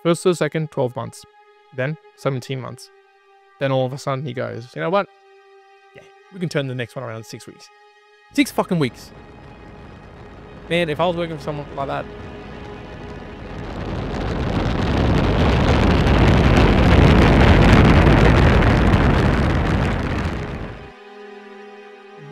First to second, 12 months. Then 17 months. Then all of a sudden he goes, you know what? Yeah, we can turn the next one around in 6 weeks. 6 fucking weeks. Man, if I was working for someone like that.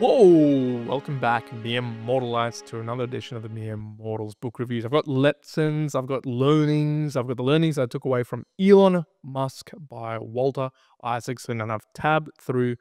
Whoa! Welcome back, mere mortalites, to another edition of the Mere Mortals book reviews. I've got lessons, I've got learnings, I've got the learnings I took away from Elon Musk by Walter Isaacson, and I've tabbed through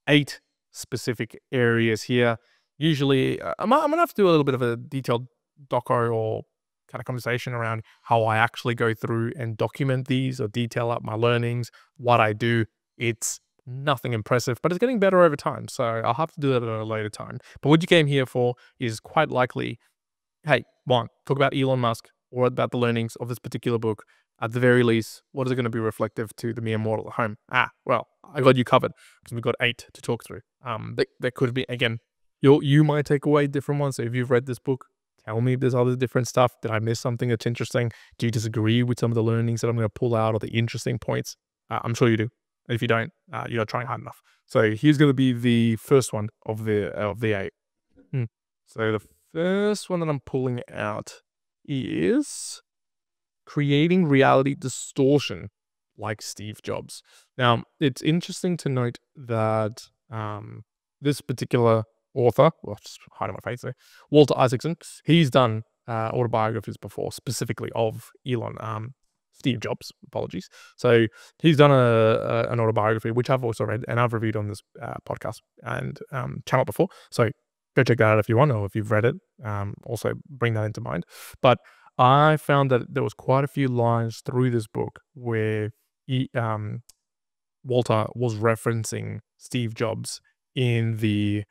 8 specific areas here. Usually, I'm gonna have to do a little bit of a detailed doco or kind of conversation around how I actually go through and document these or detail out my learnings, what I do. It's nothing impressive, but it's getting better over time. So I'll have to do that at a later time. But what you came here for is quite likely, hey, one, talk about Elon Musk or about the learnings of this particular book. At the very least, what is it going to be reflective to the mere mortal at home? Well, I got you covered because we've got 8 to talk through. There could be, again, you might take away different ones. So if you've read this book, tell me if there's other different stuff. Did I miss something that's interesting? Do you disagree with some of the learnings that I'm going to pull out or the interesting points? I'm sure you do. If you don't, you're not trying hard enough. So here's going to be the first one of the 8. So the first one that I'm pulling out is creating reality distortion like Steve Jobs. Now, it's interesting to note that this particular author, well, just hiding my face there, Walter Isaacson, he's done autobiographies before, specifically of Elon. Steve Jobs, apologies. So he's done an autobiography, which I've also read and I've reviewed on this podcast and channel before. So go check that out if you want, or if you've read it, also bring that into mind. But I found that there was quite a few lines through this book where Walter was referencing Steve Jobs in the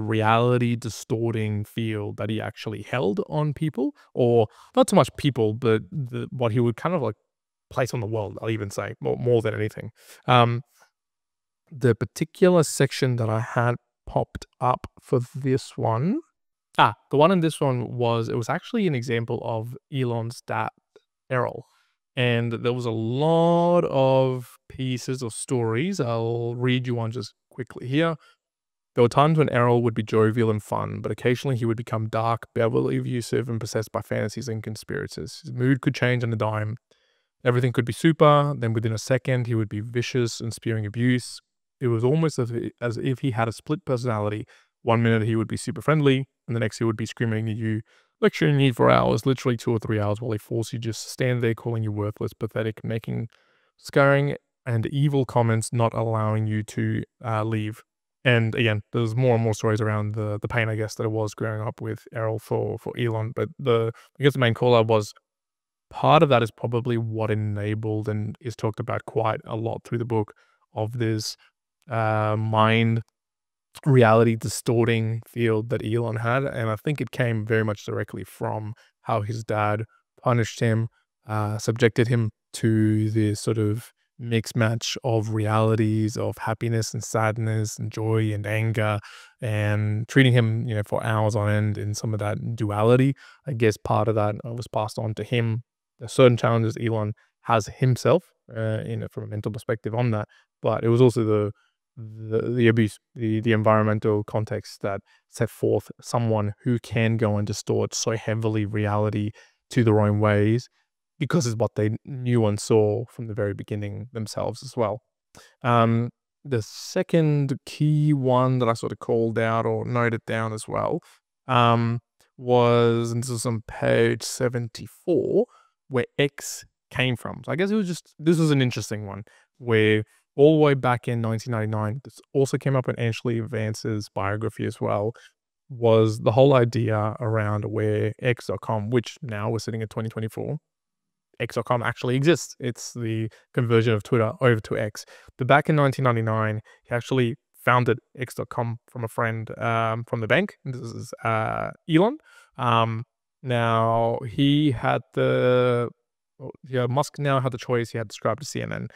reality distorting field that he actually held on people, or not so much people, but what he would kind of like place on the world, I'll even say, more than anything. The particular section that I had popped up for this one, the one in this one was actually an example of Elon's dad, Errol. And there was a lot of pieces or stories. I'll read you one just quickly here. There were times when Errol would be jovial and fun, but occasionally he would become dark, Beverly abusive, and possessed by fantasies and conspiracies. His mood could change on a dime. Everything could be super, then within a second he would be vicious and spewing abuse. It was almost as if he had a split personality. One minute he would be super friendly, and the next he would be screaming at you, lecturing you for hours, literally 2 or 3 hours, while he forced you just to stand there calling you worthless, pathetic, making scarring and evil comments, not allowing you to leave. And again, there's more and more stories around the pain, I guess, that it was growing up with Errol for Elon. But I guess the main call out was part of that is probably what enabled and is talked about quite a lot through the book of this mind reality distorting field that Elon had. And I think it came very much directly from how his dad punished him, subjected him to this sort of mixed match of realities of happiness and sadness and joy and anger, and treating him, for hours on end in some of that duality. I guess part of that was passed on to him. There's certain challenges Elon has himself, from a mental perspective on that, but it was also the abuse, the environmental context that set forth someone who can go and distort so heavily reality to their own ways, because it's what they knew and saw from the very beginning themselves as well. The second key one that I sort of called out or noted down as well was, and this is on page 74, where X came from. So I guess this was an interesting one, where all the way back in 1999, this also came up in Ashley Vance's biography as well, was the whole idea around where X.com, which now we're sitting at 2024, X.com actually exists. It's the conversion of Twitter over to X. But back in 1999, he actually founded X.com from a friend from the bank. This is Elon. Now, Musk now had the choice. He had described to CNN,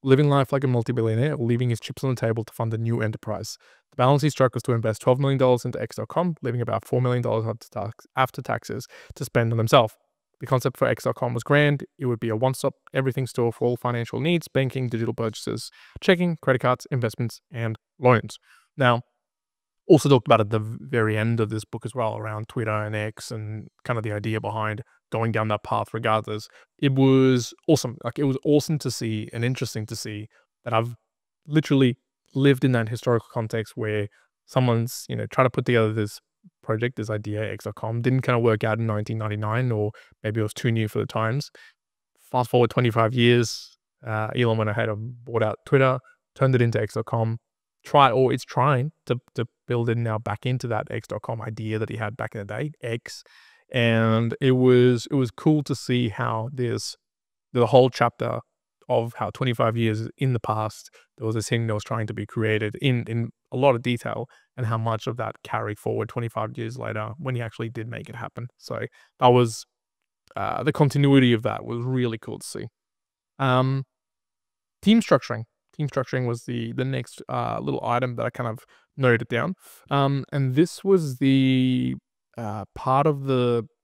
living life like a multi-billionaire or leaving his chips on the table to fund a new enterprise. The balance he struck was to invest $12 million into X.com, leaving about $4 million after taxes to spend on himself. The concept for X.com was grand. It would be a one-stop everything store for all financial needs, banking, digital purchases, checking, credit cards, investments, and loans. Now, also talked about at the very end of this book as well around Twitter and X and kind of the idea behind going down that path regardless. It was awesome. Like, it was awesome to see and interesting to see that I've literally lived in that historical context where someone's, trying to put together this project, this idea, X.com, didn't kind of work out in 1999, or maybe it was too new for the times. Fast forward 25 years, Elon went ahead and bought out Twitter, turned it into X.com, it's trying to build it now back into that X.com idea that he had back in the day, X. And it was cool to see how the whole chapter of how 25 years in the past, there was this thing that was trying to be created in a lot of detail, and how much of that carried forward 25 years later when he actually did make it happen. So that was, the continuity of that was really cool to see. Team structuring. Team structuring was the next little item that I kind of noted down. And this was the part of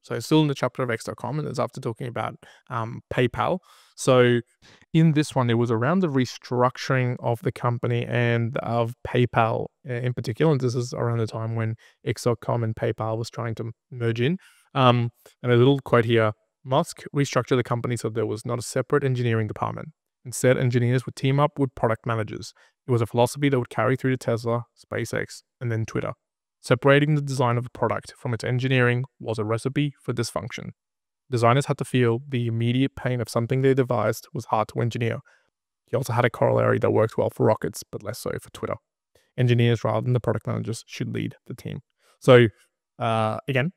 so still in the chapter of X.com, and it's after talking about PayPal. So in this one, it was around the restructuring of the company and of PayPal in particular. And this is around the time when X.com and PayPal was trying to merge in. And a little quote here: Musk restructured the company so there was not a separate engineering department. Instead, engineers would team up with product managers. It was a philosophy that would carry through to Tesla, SpaceX, and then Twitter. Separating the design of a product from its engineering was a recipe for dysfunction. Designers had to feel the immediate pain of something they devised was hard to engineer. He also had a corollary that works well for rockets, but less so for Twitter. Engineers, rather than the product managers, should lead the team. So, again,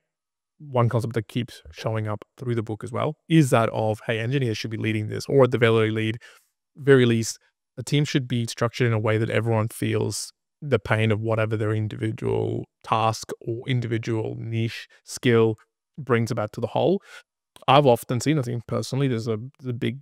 one concept that keeps showing up through the book as well is that of, hey, engineers should be leading this, or at the very least, a team should be structured in a way that everyone feels the pain of whatever their individual task or individual niche skill brings about to the whole. I've often seen, I think personally, there's a big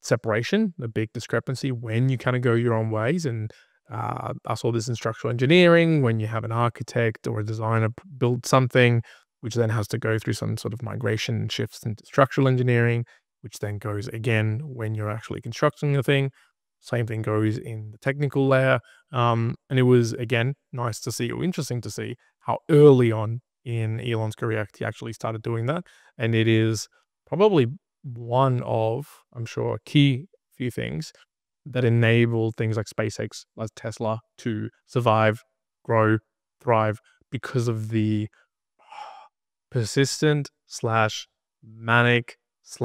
separation, a big discrepancy when you kind of go your own ways. And I saw this in structural engineering, when you have an architect or a designer build something, which then has to go through some sort of migration and shifts into structural engineering, which then goes again when you're actually constructing the thing. Same thing goes in the technical layer. And it was, again, nice to see, or interesting to see, how early on in Elon's career he actually started doing that. And it is probably one of, I'm sure, key few things that enabled things like SpaceX, like Tesla, to survive, grow, thrive, because of the persistent / manic /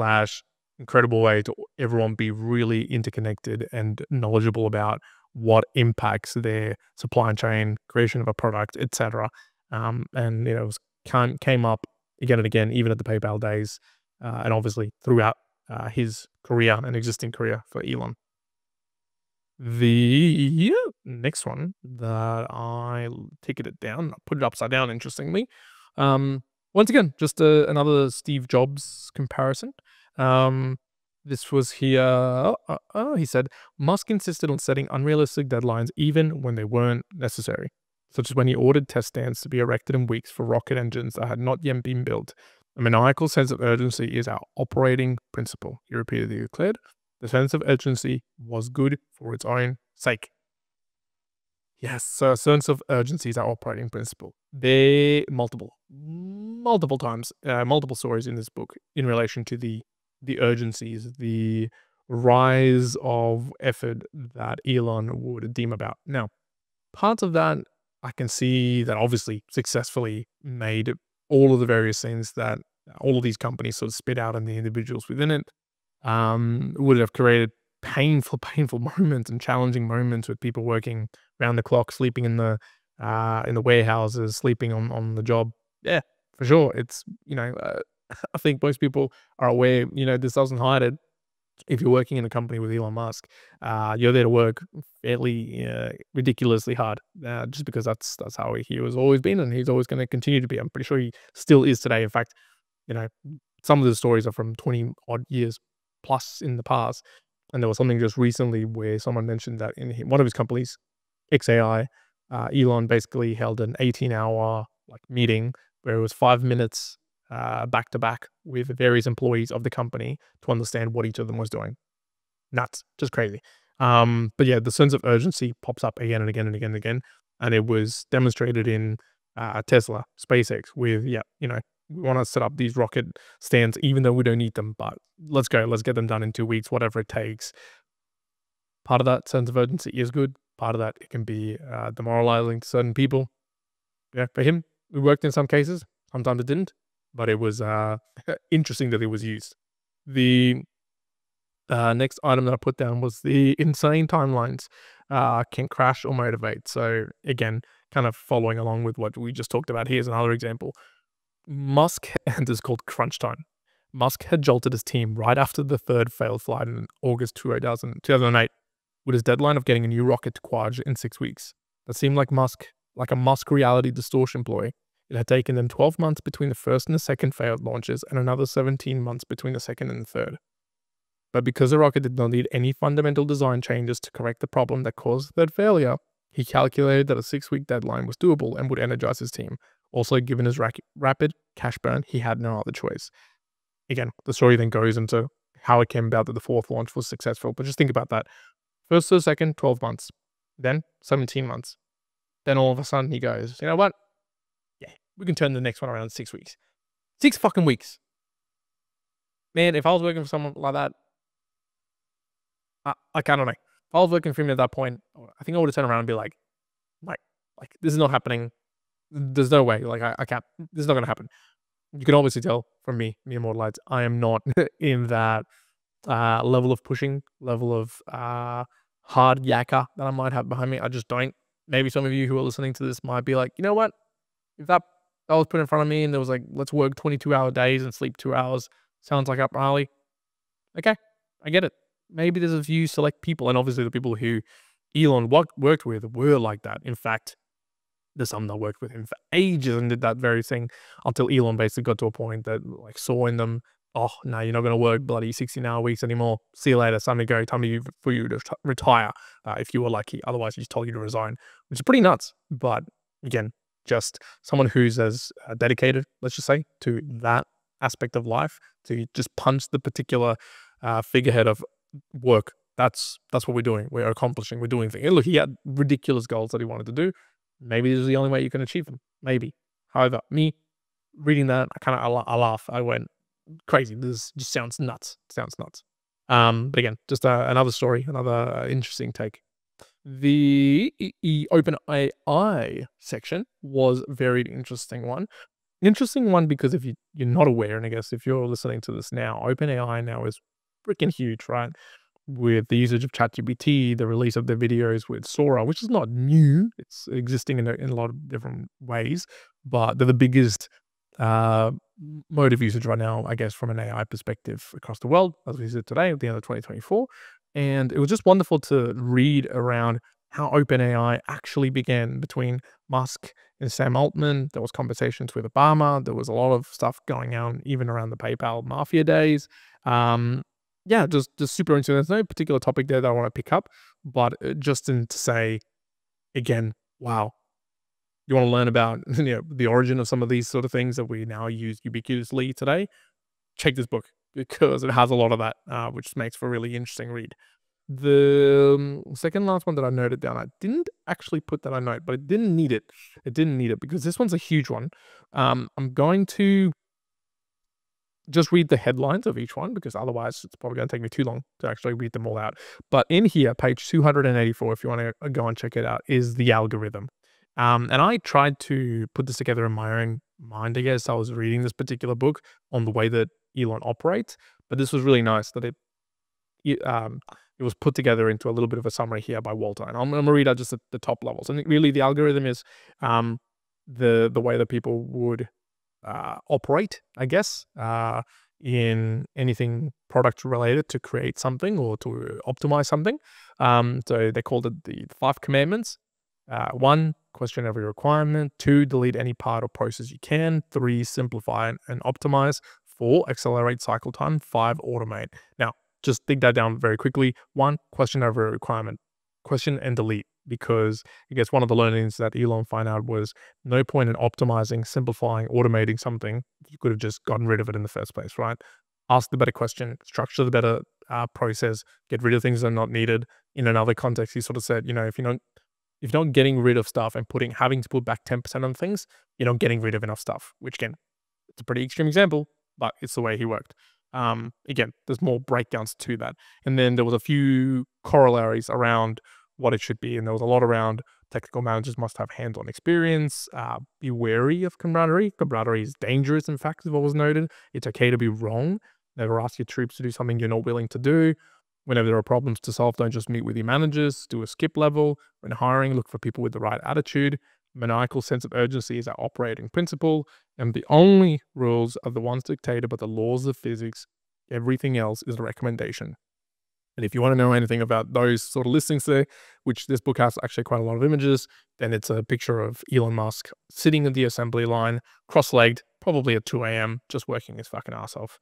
incredible way to everyone be really interconnected and knowledgeable about what impacts their supply chain, creation of a product, etc. And it was came up again and again, even at the PayPal days, and obviously throughout his career and existing career for Elon. The next one that I ticketed down, put it upside down, interestingly. Once again, just another Steve Jobs comparison. This was here. He said, Musk insisted on setting unrealistic deadlines even when they weren't necessary, such as when he ordered test stands to be erected in weeks for rocket engines that had not yet been built. A maniacal sense of urgency is our operating principle, he repeatedly declared. The sense of urgency was good for its own sake. Yes, so a sense of urgency is our operating principle. There multiple times, multiple stories in this book in relation to the urgencies, the rise of effort that Elon would deem about. Now, parts of that I can see that obviously successfully made all of the various things that all of these companies sort of spit out and the individuals within it would have created painful moments and challenging moments with people working around the clock, sleeping in the warehouses, sleeping on the job. Yeah, for sure. It's, I think most people are aware, this doesn't hide it. If you're working in a company with Elon Musk, you're there to work fairly ridiculously hard, just because that's how he has always been, and he's always going to continue to be. I'm pretty sure he still is today. In fact, some of the stories are from 20 odd years plus in the past. And there was something just recently where someone mentioned that in one of his companies, XAI, Elon basically held an 18-hour meeting where it was 5 minutes back to back with various employees of the company to understand what each of them was doing. Nuts, just crazy. But yeah, the sense of urgency pops up again and again and again and again. And it was demonstrated in Tesla, SpaceX with, we want to set up these rocket stands, even though we don't need them, but let's go. Let's get them done in 2 weeks, whatever it takes. Part of that sense of urgency is good. Part of that, it can be demoralizing to certain people. Yeah, for him, it worked in some cases. Sometimes it didn't, but it was interesting that it was used. The next item that I put down was the insane timelines can crash or motivate. So again, kind of following along with what we just talked about, here's another example. Musk, and this is called crunch time. Musk had jolted his team right after the third failed flight in August 2008 with his deadline of getting a new rocket to Quad in 6 weeks. That seemed like a Musk reality distortion ploy. It had taken them 12 months between the first and the second failed launches and another 17 months between the second and the third. But because the rocket did not need any fundamental design changes to correct the problem that caused the third failure, he calculated that a 6-week deadline was doable and would energize his team. Also, given his rapid cash burn, he had no other choice. Again, the story then goes into how it came about that the fourth launch was successful. But just think about that. First to the second, 12 months. Then 17 months. Then all of a sudden he goes, you know what? Yeah, we can turn the next one around in 6 weeks. 6 fucking weeks. Man, if I was working for someone like that, I don't know. If I was working for him at that point, I think I would have turned around and be like, this is not happening. There's no way. Like, I can't. This is not going to happen. You can obviously tell from me and Immortalites, I am not in that level of pushing, level of hard yakka that I might have behind me. I just don't. Maybe some of you who are listening to this might be like, you know what? If that was put in front of me and there was like, let's work 22-hour days and sleep 2 hours, sounds like up my alley. Okay, I get it. Maybe there's a few select people, and obviously the people who Elon worked with were like that. In fact, there's some that worked with him for ages and did that very thing until Elon basically got to a point that like saw in them, oh, no, you're not going to work bloody 16-hour weeks anymore. See you later. It's time to go. Time for you to retire if you were lucky. Otherwise, he just told you to resign, which is pretty nuts. But again, just someone who's as dedicated, let's just say, to that aspect of life, to just punch the particular figurehead of work. That's what we're doing. We're accomplishing. We're doing things. And look, he had ridiculous goals that he wanted to do. Maybe this is the only way you can achieve them. Maybe. However, me reading that, I laugh. I went crazy. This just sounds nuts. But again, just another story, another interesting take. The OpenAI section was a very interesting one. Interesting one because if you're not aware, and I guess if you're listening to this now, OpenAI now is freaking huge, right? With the usage of ChatGPT, the release of their videos with Sora, which is not new. It's existing in a lot of different ways, but they're the biggest mode of usage right now, I guess, from an AI perspective across the world, as we said today at the end of 2024. And it was just wonderful to read around how OpenAI actually began between Musk and Sam Altman. There was conversations with Obama. There was a lot of stuff going on, even around the PayPal mafia days. Yeah, just super interesting. There's no particular topic there that I want to pick up, but just to say, again, wow. You want to learn about the origin of some of these sort of things that we now use ubiquitously today? Check this book because it has a lot of that, which makes for a really interesting read. The second last one that I noted down, I didn't actually put that on note, but it didn't need it. It didn't need it because this one's a huge one. I'm going to just read the headlines of each one because otherwise it's probably going to take me too long to actually read them all out. But in here, page 284, if you want to go and check it out, is the algorithm. And I tried to put this together in my own mind, I guess. I was reading this particular book on the way that Elon operates, but this was really nice that it was put together into a little bit of a summary here by Walter. And I'm going to read out just the top levels. And really the algorithm is the way that people would operate, I guess, in anything product related to create something or to optimize something. So they called it the 5 commandments. 1, question every requirement. 2, delete any part or process you can. 3, simplify and optimize. 4, accelerate cycle time. 5, automate. Now, just dig that down very quickly. 1, question over a requirement. Question and delete. because I guess one of the learnings that Elon found out was no point in optimizing, simplifying, automating something. You could have just gotten rid of it in the first place, right? Ask the better question, structure the better process, get rid of things that are not needed. In another context, he sort of said, if you're not getting rid of stuff and having to put back 10% on things, you're not getting rid of enough stuff, which again, it's a pretty extreme example, but it's the way he worked. Again, there's more breakdowns to that. And then there was a few corollaries around what it should be. And there was a lot around technical managers must have hands-on experience, be wary of camaraderie. Camaraderie is dangerous, in fact, is what was noted. It's okay to be wrong. Never ask your troops to do something you're not willing to do. Whenever there are problems to solve, don't just meet with your managers, do a skip level. When hiring, look for people with the right attitude. Maniacal sense of urgency is our operating principle, and the only rules are the ones dictated by the laws of physics. Everything else is a recommendation. And if you want to know anything about those sort of listings there, which this book has actually quite a lot of images, then it's a picture of Elon Musk sitting at the assembly line, cross-legged, probably at 2 a.m., just working his fucking ass off.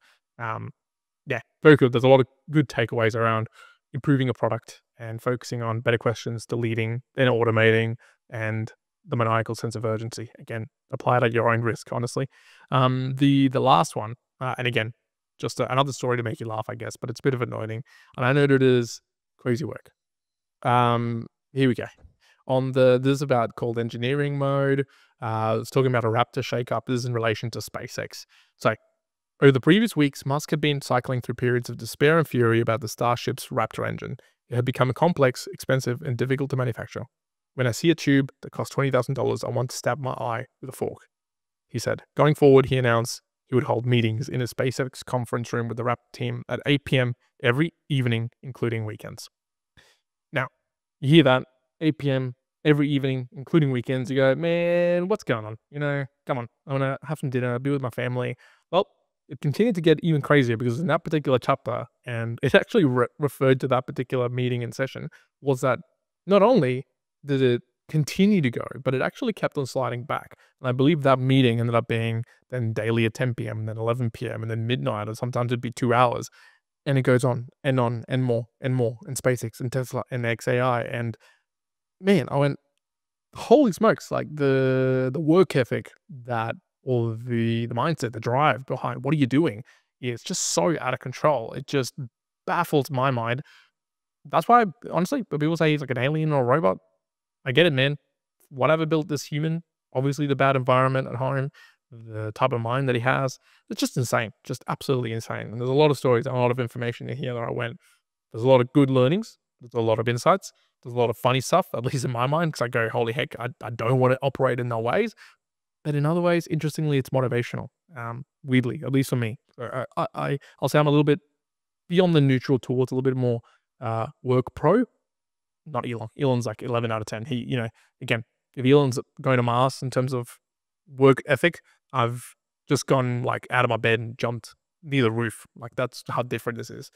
Yeah, very good. There's a lot of good takeaways around improving a product and focusing on better questions, deleting, then automating, and the maniacal sense of urgency. Again, apply it at your own risk, honestly. The last one, and again, just another story to make you laugh, I guess, but it's a bit of annoying. And I know that it is crazy work. Here we go. This is about called engineering mode. It's talking about a Raptor shakeup. This is in relation to SpaceX. So, over the previous weeks, Musk had been cycling through periods of despair and fury about the Starship's Raptor engine. It had become complex, expensive, and difficult to manufacture. When I see a tube that costs $20,000, I want to stab my eye with a fork, he said. Going forward, he announced he would hold meetings in a SpaceX conference room with the Raptor team at 8 p.m. every evening, including weekends. Now, you hear that, 8 p.m. every evening, including weekends, you go, man, what's going on? Come on, I want to have some dinner, be with my family. Well, it continued to get even crazier because in that particular chapter, and it actually referred to that particular meeting and session, was that not only did it continue to go, but it actually kept on sliding back. And I believe that meeting ended up being then daily at 10 p.m. and then 11 p.m. and then midnight, or sometimes it'd be 2 hours. And it goes on and more and more. And SpaceX and Tesla and XAI. And man, I went, holy smokes, like the work ethic that, or the mindset, the drive behind what are you doing is just so out of control. It just baffles my mind. That's why, honestly, when people say he's like an alien or a robot, I get it, man. Whatever built this human, obviously the bad environment at home, the type of mind that he has, it's just insane, just absolutely insane. And there's a lot of stories and a lot of information in here that I went, there's a lot of good learnings, there's a lot of insights, there's a lot of funny stuff, at least in my mind, because I go, holy heck, I don't want to operate in no ways. But in other ways, interestingly, it's motivational, weirdly, at least for me. So I'll say I'm a little bit beyond the neutral towards a little bit more work pro. Not Elon. Elon's like 11 out of 10. He, again, if Elon's going to Mars in terms of work ethic, I've just gone like out of my bed and jumped near the roof. Like that's how different this is.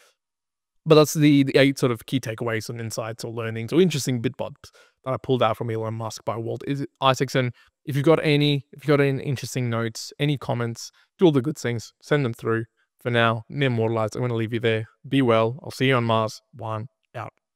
But that's the 8 sort of key takeaways and insights or learnings or interesting bitbots that I pulled out from Elon Musk by Walter Isaacson. If you've got any interesting notes, any comments, do all the good things, send them through. For now, immortalized, I'm going to leave you there. Be well. I'll see you on Mars. 1.